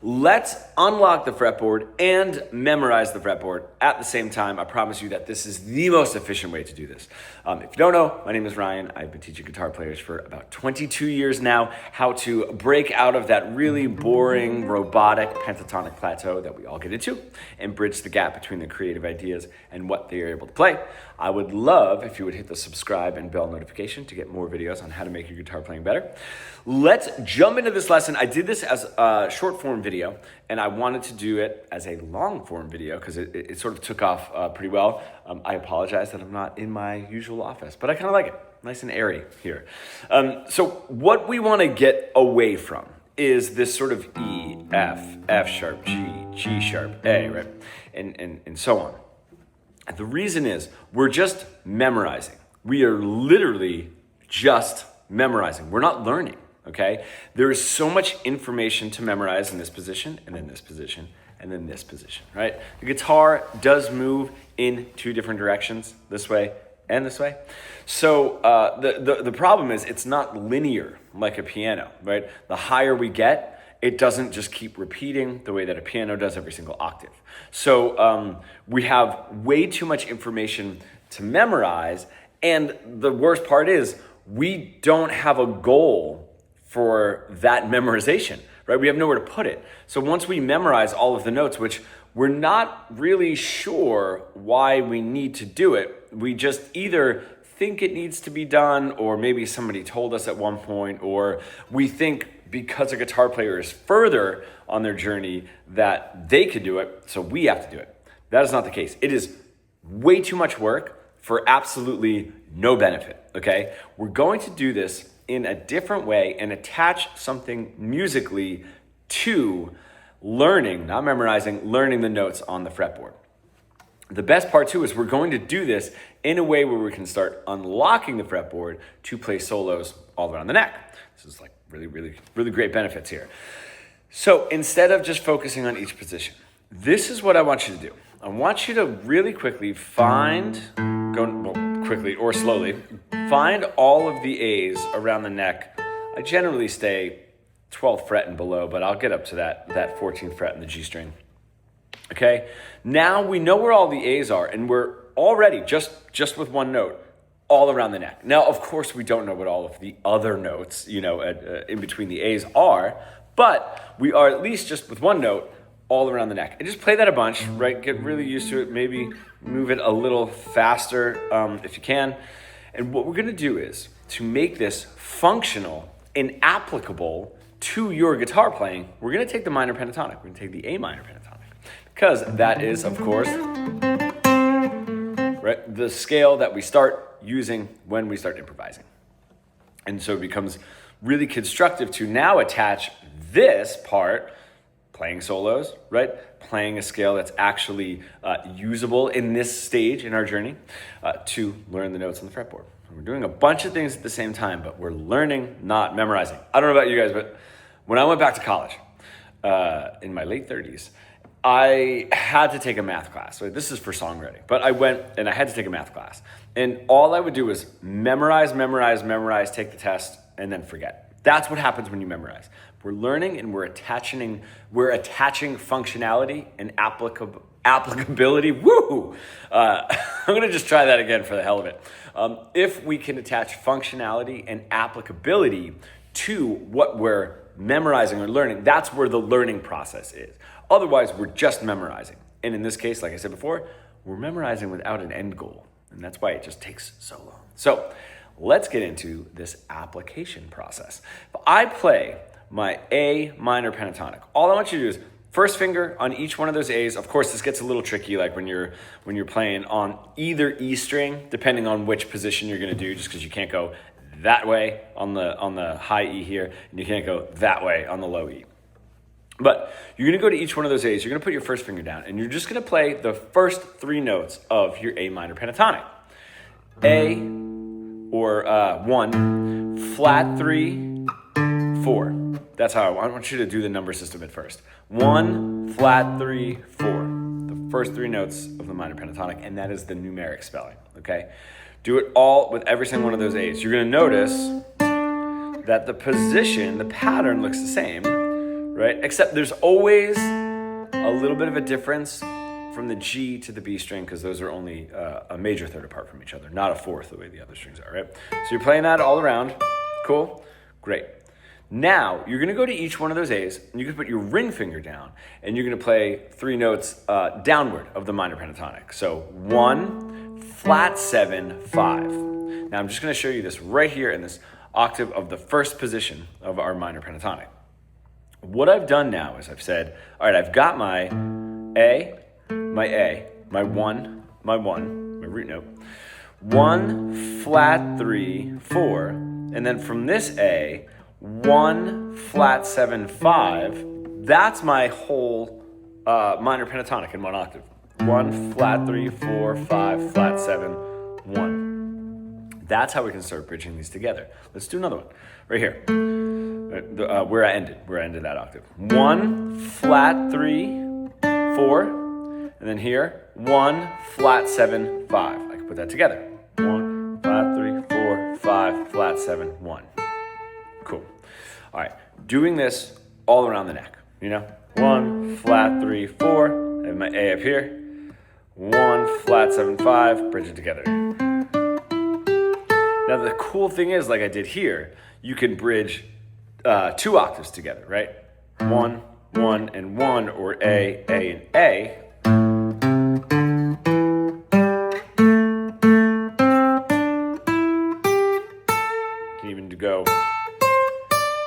Let's unlock the fretboard and memorize the fretboard at the same time. I promise you that this is the most efficient way to do this. If you don't know, my name is Ryan. I've been teaching guitar players for about 22 years now how to break out of that really boring, robotic pentatonic plateau that we all get into and bridge the gap between the creative ideas and what they are able to play. I would love if you would hit the subscribe and bell notification to get more videos on how to make your guitar playing better. Let's jump into this lesson. I did this as a short form video, and I wanted to do it as a long form video because it sort of took off pretty well. I apologize that I'm not in my usual office, but I kind of like it. Nice and airy here. So what we want to get away from is this sort of E, F, F sharp, G, G sharp, A, right? And so on. And the reason is we're just memorizing. We are literally just memorizing. We're not learning, okay? There is so much information to memorize in this position, and then this position, and then this position, right? The guitar does move in two different directions, this way and this way. So the problem is it's not linear like a piano, right? The higher we get, it doesn't just keep repeating the way that a piano does every single octave. So we have way too much information to memorize, and the worst part is we don't have a goal for that memorization, right? We have nowhere to put it. So once we memorize all of the notes, which we're not really sure why we need to do it, we just either think it needs to be done, or maybe somebody told us at one point, or we think because a guitar player is further on their journey that they could do it, so we have to do it. That is not the case. It is way too much work for absolutely no benefit, okay? We're going to do this in a different way and attach something musically to learning, not memorizing, learning the notes on the fretboard. The best part too is we're going to do this in a way where we can start unlocking the fretboard to play solos all around the neck. This is like really great benefits here. So instead of just focusing on each position, this is what I want you to do. I want you to really quickly quickly or slowly, find all of the A's around the neck. I generally stay 12th fret and below, but I'll get up to that 14th fret in the G string. Okay, now we know where all the A's are, and we're already just with one note all around the neck. Now, of course, we don't know what all of the other notes, in between the A's are, but we are at least just with one note all around the neck. And just play that a bunch, right? Get really used to it. Maybe move it a little faster if you can. And what we're gonna do is to make this functional and applicable to your guitar playing, we're gonna take the minor pentatonic. We're gonna take the A minor pentatonic, because that is, of course, right, the scale that we start using when we start improvising. And so it becomes really constructive to now attach this part, playing solos, right? Playing a scale that's actually usable in this stage in our journey to learn the notes on the fretboard. And we're doing a bunch of things at the same time, but we're learning, not memorizing. I don't know about you guys, but when I went back to college in my late 30s, I had to take a math class. So this is for songwriting, but I went and I had to take a math class. And all I would do was memorize, take the test, and then forget. That's what happens when you memorize. We're learning and we're attaching functionality and applicability. Woo! I'm gonna just try that again for the hell of it. If we can attach functionality and applicability to what we're memorizing or learning, that's where the learning process is. Otherwise, we're just memorizing. And in this case, like I said before, we're memorizing without an end goal. And that's why it just takes so long. So let's get into this application process. If I play my A minor pentatonic, all I want you to do is first finger on each one of those A's. Of course, this gets a little tricky, like when you're playing on either E string, depending on which position you're gonna do, just because you can't go that way on the high E here, and you can't go that way on the low E. But you're gonna go to each one of those A's, you're gonna put your first finger down, and you're just gonna play the first three notes of your A minor pentatonic. A, or 1, flat 3, 4. That's how I want you to do the number system at first. 1, flat 3, 4. The first three notes of the minor pentatonic, and that is the numeric spelling, okay? Do it all with every single one of those A's. You're gonna notice that the position, the pattern looks the same, right? Except there's always a little bit of a difference from the G to the B string because those are only a major third apart from each other, not a fourth the way the other strings are, right? So you're playing that all around. Cool? Great. Now, you're going to go to each one of those A's, and you can put your ring finger down, and you're going to play 3 notes downward of the minor pentatonic. So 1, flat 7, 5. Now, I'm just going to show you this right here in this octave of the first position of our minor pentatonic. What I've done now is I've said, all right, I've got my A, my 1, my root note, 1, flat 3, 4, and then from this A, 1, flat 7, 5, that's my whole minor pentatonic in one octave. 1, flat 3, 4, 5, flat 7, 1. That's how we can start bridging these together. Let's do another one right here. Where I ended that octave. 1, flat 3, 4, and then here, 1, flat 7, 5. I can put that together. 1, flat 3, 4, 5, flat 7, 1. Cool. All right, doing this all around the neck, 1, flat 3, 4, I have my A up here, 1, flat 7, 5, bridge it together. Now the cool thing is, like I did here, you can bridge 2 octaves together, right? 1, 1, and 1, or A, and A. You can even go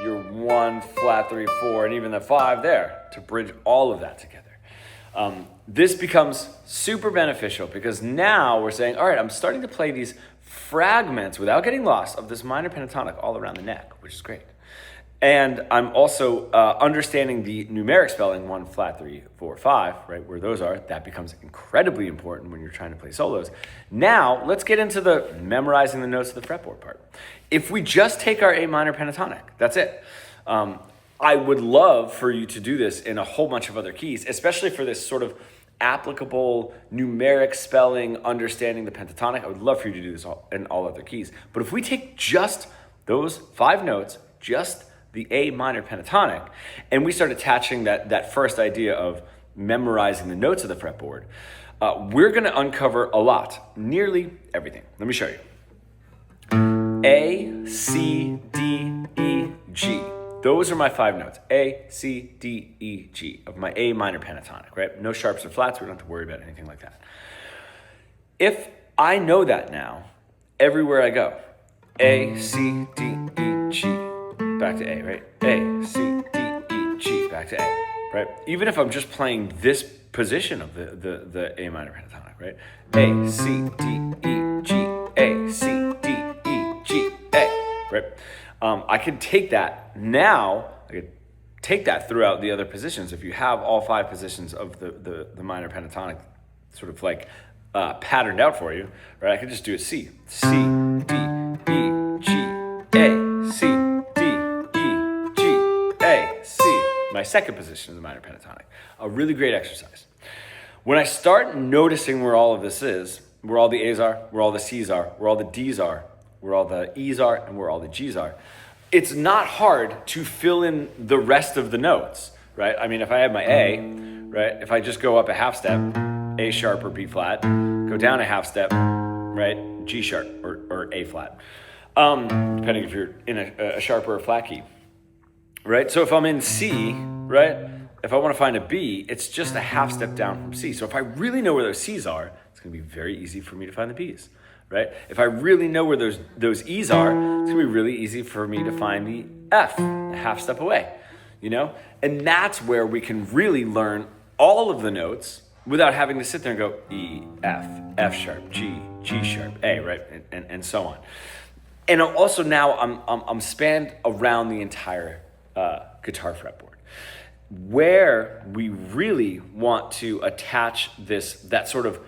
your 1, flat 3, 4, and even the 5 there to bridge all of that together. This becomes super beneficial because now we're saying, all right, I'm starting to play these fragments without getting lost of this minor pentatonic all around the neck, which is great. And I'm also understanding the numeric spelling, 1, flat 3, 4, 5, right, where those are. That becomes incredibly important when you're trying to play solos. Now, let's get into the memorizing the notes of the fretboard part. If we just take our A minor pentatonic, that's it. I would love for you to do this in a whole bunch of other keys, especially for this sort of applicable numeric spelling, understanding the pentatonic. I would love for you to do this in all other keys. But if we take just those 5 notes, just the A minor pentatonic, and we start attaching that first idea of memorizing the notes of the fretboard, we're going to uncover a lot, nearly everything. Let me show you. A, C, D, E, G. Those are my 5 notes, A, C, D, E, G, of my A minor pentatonic, right? No sharps or flats, we don't have to worry about anything like that. If I know that now, everywhere I go, A, C, D, E, G, back to A, right? A, C, D, E, G, back to A, right? Even if I'm just playing this position of the A minor pentatonic, right? A, C, D, E, G, A, C, D, E, G, A, right? I can take that now, I could take that throughout the other positions. If you have all 5 positions of the minor pentatonic sort of like patterned out for you, right? I could just do a C, C, D, E, G, A, C, D, E, G, A, C. My second position of the minor pentatonic. A really great exercise. When I start noticing where all of this is, where all the A's are, where all the C's are, where all the D's are, where all the E's are, and where all the G's are, it's not hard to fill in the rest of the notes, right? I mean, if I have my A, right, if I just go up a half step, A sharp or B flat, go down a half step, right, G sharp or A flat, depending if you're in a sharp or a flat key, right? So if I'm in C, right, if I want to find a B, it's just a half step down from C. So if I really know where those C's are, it's going to be very easy for me to find the B's. Right? If I really know where those E's are, it's gonna be really easy for me to find the F, a half step away, And that's where we can really learn all of the notes without having to sit there and go E, F, F sharp, G, G sharp, A, right? And so on. And also now I'm spanned around the entire guitar fretboard. Where we really want to attach that sort of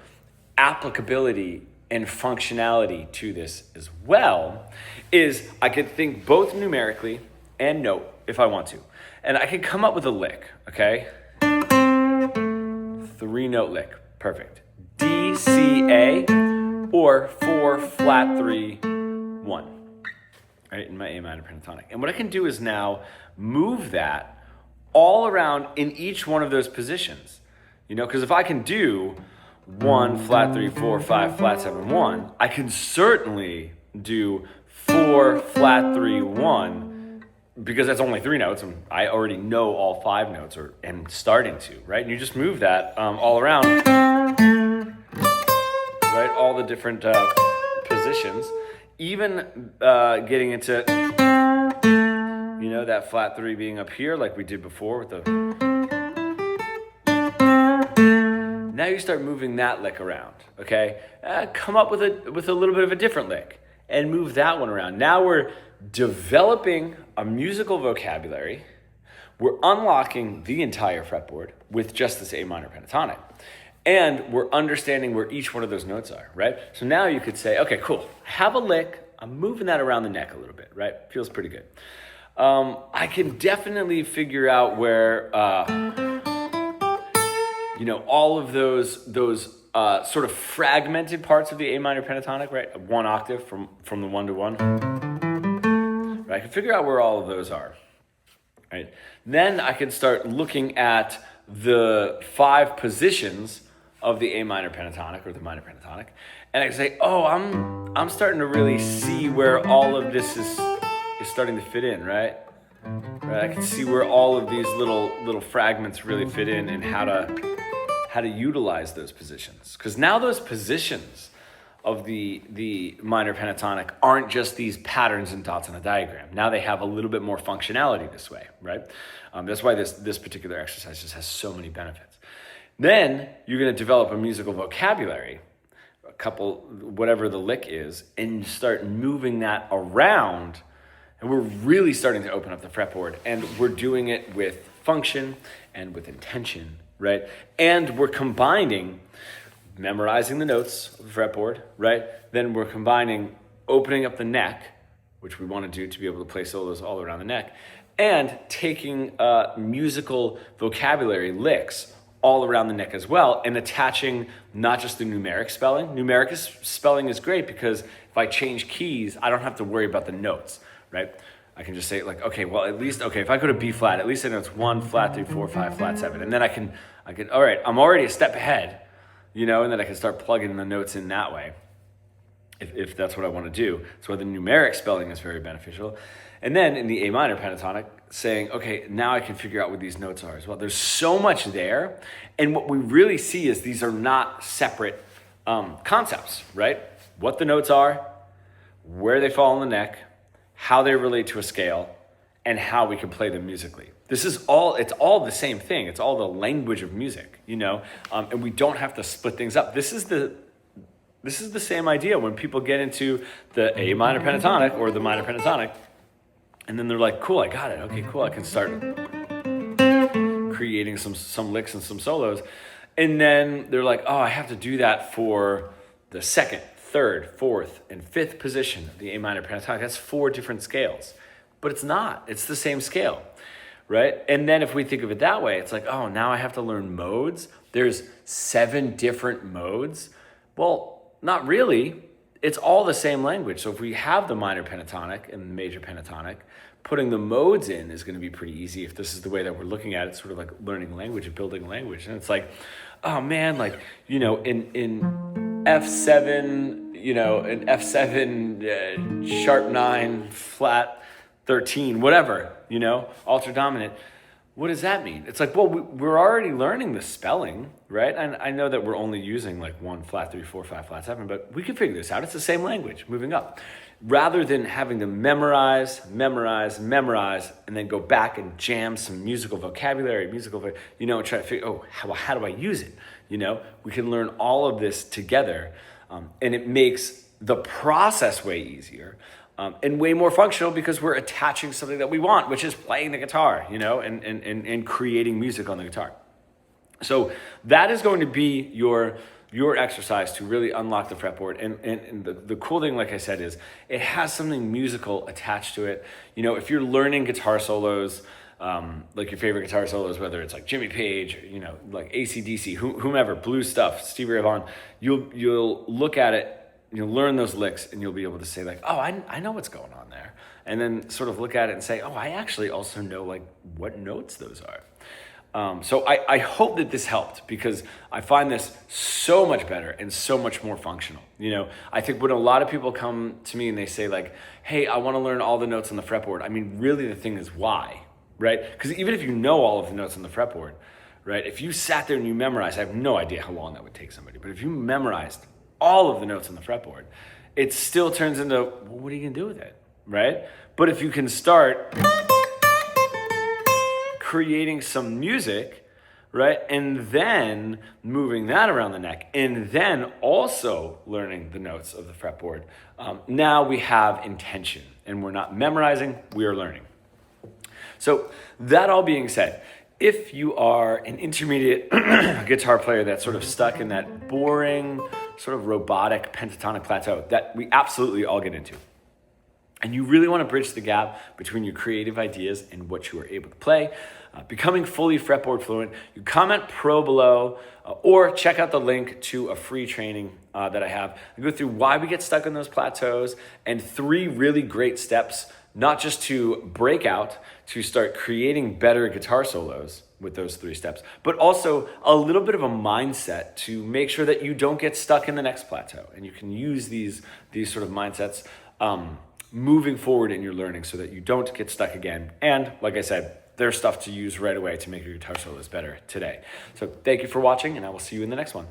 applicability and functionality to this as well is I could think both numerically and note if I want to. And I could come up with a lick, okay? 3-note lick, perfect. D, C, A, or 4, flat 3, 1, right, in my A minor pentatonic. And what I can do is now move that all around in each one of those positions. Because if I can do 1, flat 3, 4, 5, flat 7, 1, I can certainly do 4, flat 3, 1, because that's only 3 notes, and I already know all 5 notes, or am starting to, right? And you just move that all around, right? All the different positions, even getting into, that flat 3 being up here like we did before with the... Now you start moving that lick around, okay? Come up with a little bit of a different lick and move that one around. Now we're developing a musical vocabulary. We're unlocking the entire fretboard with just this A minor pentatonic. And we're understanding where each one of those notes are, right? So now you could say, okay, cool. I have a lick. I'm moving that around the neck a little bit, right? Feels pretty good. I can definitely figure out where, all of those sort of fragmented parts of the A minor pentatonic, right? 1 octave from the 1 to 1. Right? I can figure out where all of those are, right? Then I can start looking at the 5 positions of the A minor pentatonic or the minor pentatonic, and I can say, oh, I'm starting to really see where all of this is starting to fit in, right? Right? I can see where all of these little fragments really fit in, and how to utilize those positions. Because now those positions of the minor pentatonic aren't just these patterns and dots on a diagram. Now they have a little bit more functionality this way, right? That's why this particular exercise just has so many benefits. Then you're going to develop a musical vocabulary, a couple, whatever the lick is, and start moving that around. And we're really starting to open up the fretboard, and we're doing it with function and with intention, right? And we're combining memorizing the notes of the fretboard, right? Then we're combining opening up the neck, which we want to do to be able to play solos all around the neck, and taking musical vocabulary licks all around the neck as well, and attaching not just the numeric spelling. Numeric spelling is great because if I change keys, I don't have to worry about the notes, right? I can just say like, okay, well, at least, okay, if I go to B flat, at least I know it's 1, flat 3, 4, 5, flat 7. And then I can, all right, I'm already a step ahead, and then I can start plugging the notes in that way, if that's what I want to do. So the numeric spelling is very beneficial. And then in the A minor pentatonic, saying, okay, now I can figure out what these notes are as well. There's so much there. And what we really see is these are not separate concepts, right? What the notes are, where they fall in the neck, how they relate to a scale, and how we can play them musically. It's all the same thing. It's all the language of music, and we don't have to split things up. This is the same idea when people get into the A minor pentatonic or the minor pentatonic, and then they're like, cool, I got it. Okay, cool, I can start creating some licks and some solos. And then they're like, oh, I have to do that for the second, third, fourth, and fifth position of the A minor pentatonic. That's 4 different scales. But it's not. It's the same scale, right? And then if we think of it that way, it's like, oh, now I have to learn modes. There's 7 different modes. Well, not really. It's all the same language. So if we have the minor pentatonic and the major pentatonic, putting the modes in is going to be pretty easy if this is the way that we're looking at it, sort of like learning language and building language. And it's like, oh man, like, in F7, in F7, sharp 9, flat 13, whatever, alter dominant. What does that mean? It's like, well, we're already learning the spelling, right? And I know that we're only using like 1, flat 3, 4, 5, flat 7, but we can figure this out. It's the same language moving up. Rather than having to memorize, and then go back and jam some musical vocabulary, and try to figure, how do I use it? We can learn all of this together, and it makes the process way easier. And way more functional because we're attaching something that we want, which is playing the guitar, and creating music on the guitar. So that is going to be your exercise to really unlock the fretboard. And the cool thing, like I said, is it has something musical attached to it. If you're learning guitar solos, like your favorite guitar solos, whether it's like Jimmy Page, or, like AC/DC, whomever, blues stuff, Stevie Ray Vaughan, you'll look at it, you'll learn those licks, and you'll be able to say like, oh, I know what's going on there. and then sort of look at it and say, oh, I actually also know like what notes those are. So I hope that this helped, because I find this so much better and so much more functional. You know, I think when a lot of people come to me and they say like, hey, I want to learn all the notes on the fretboard. I mean, really the thing is why, right? Because even if you know all of the notes on the fretboard, right? If you sat there and you memorized, I have no idea how long that would take somebody, but if you memorized all of the notes on the fretboard, it still turns into, well, what are you gonna do with it, right? But if you can start creating some music, right? And then moving that around the neck, and then also learning the notes of the fretboard. Now we have intention, and we're not memorizing, we are learning. So that all being said, if you are an intermediate guitar player that's sort of stuck in that boring, sort of robotic pentatonic plateau that we absolutely all get into, and you really want to bridge the gap between your creative ideas and what you are able to play, becoming fully fretboard fluent, you comment pro below or check out the link to a free training that I have. I go through why we get stuck in those plateaus and 3 really great steps, not just to break out, to start creating better guitar solos with those 3 steps, but also a little bit of a mindset to make sure that you don't get stuck in the next plateau. And you can use these sort of mindsets moving forward in your learning so that you don't get stuck again. And like I said, there's stuff to use right away to make your guitar solos better today. So thank you for watching, and I will see you in the next one.